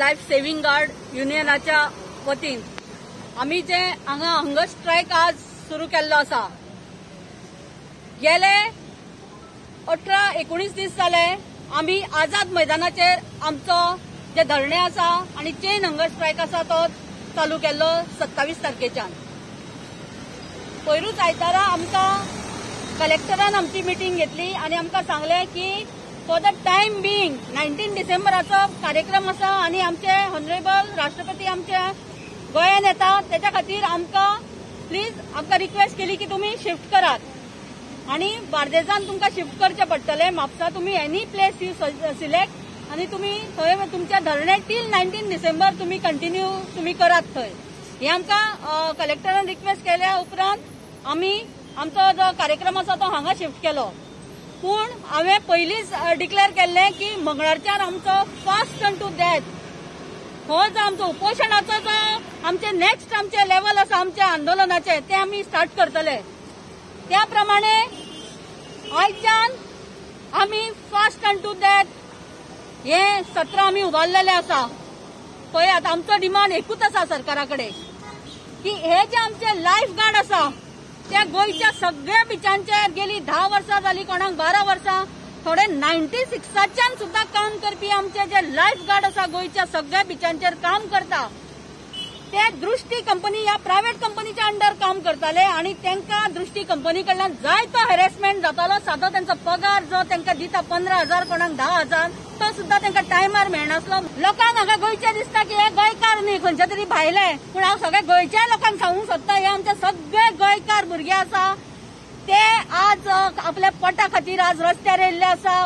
Life saving guard युनियनाच्या वतीन आम्ही जे हांगा हंगर स्ट्रायक आज सुरू केल्लो आसा। गेले 18-19 दीस जाले आम्ही आझाद मैदानाचेर आमचो जे धरणे आसा आणि चेन हंगर स्ट्रायक आसा तो चालू केल्लो 27 तारखेच्यान। पयरूच आयतारा आमकां कलेक्टरान आमची मिटींग घेतली आणि आमकां सांगले की फॉर द टाइम बिईंग 19 डिसेंबराचो कार्यक्रम आसा आणि आमचे ऑनरेबल राष्ट्रपती आमचे गोंयान येता त्याच्या खातीर आमकां प्लीज आमकां रिक्वेस्ट केली की तुम्ही शिफ्ट करात आणि बार्देजान तुमकां शिफ्ट करचे पडटले। म्हापसा तुम्ही एनी प्लेस यू सिलेक्ट आणि तुम्ही थंय तुमचे धरणे टील 19 डिसेंबर तुम्ही कंटिन्यू तुम्ही करात थंय। हे आमकां कलेक्टरान रिक्वेस्ट केल्या उपरांत आम्ही आमचो जो कार्यक्रम आसा तो हांगा शिफ्ट केलो। पूण हांवें पयलींच डिक्लेअर केल्लें की मंगळारच्यान आमचो फास्ट टर्न टू डेथ हो जो आमचो उपोशणाचो जो आमचे नेक्स्ट आमचे लेवल आसा आमच्या आंदोलनाचे ते आमी स्टार्ट करतले। त्या प्रमाणे आयच्यान आमी फास्ट टर्न टू डेथ हे सत्र आमी उबारलेले आसा। पळय आतां आमचो डिमांड एकूच आसा सरकारा कडेन की हे जे आमचे लायफ गार्ड आसा त्या गोयच्या सगळ्या बिचांचेर गेली 10 वर्सां जाली, कोणाक 12 वर्सां, थोडे 96च्यान सुद्धा काम करपी आमचे जे लायफ गार्ड आसा गोयच्या सगळ्या बिचांचेर काम करता ते दृष्टी कंपनी या प्रायव्हेट कंपनीच्या अंडर काम करताले आणि त्यांका दृष्टी कंपनी कडल्यान जायतो हॅरेसमेंट जातालो। सादो त्यांचा पगार जो त्यांका दिता 15,000 कोणाक 10,000 तो सुद्धा त्यांका टायमार मेळनासलो। लोकांक हांगा गोंयचे दिसता की हे गोंयकार न्ही खंयचे तरी भायले, पूण हांव सगळे गोंयच्या लोकांक सांगूंक सोदता हे आमचे सगळे गोंयकार भुरगे आसा ते आज आपल्या पोटा खातीर आज रस्त्यार येयल्ले आसा।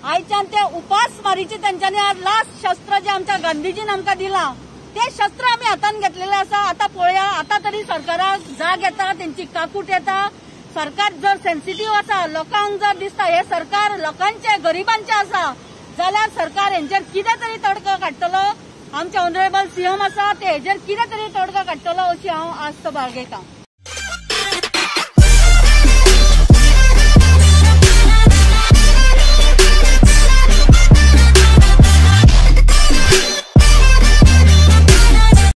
आयच्यान ते उपासमारीचे त्यांच्यानी आज लास्ट शस्त्र जे आमच्या गांधीजीन आमकां दिला ते शस्त्र आम्ही हातान घेतलेले आसा। आता पळया आता तरी सरकाराक जाग येता, त्यांची काकूट येता। सरकार जर सेन्सिटिव्ह आसा, लोकांक जर दिसता हे सरकार लोकांचे गरिबांचे आसा जाल्यार सरकार हेंचेर कितें तरी तोडगो काडटलो। आमचे ऑनरेबल सीएम आसा ते हेचेर कितें तरी तोडगो काडटलो अशी हांव आस्त बाळगयतां।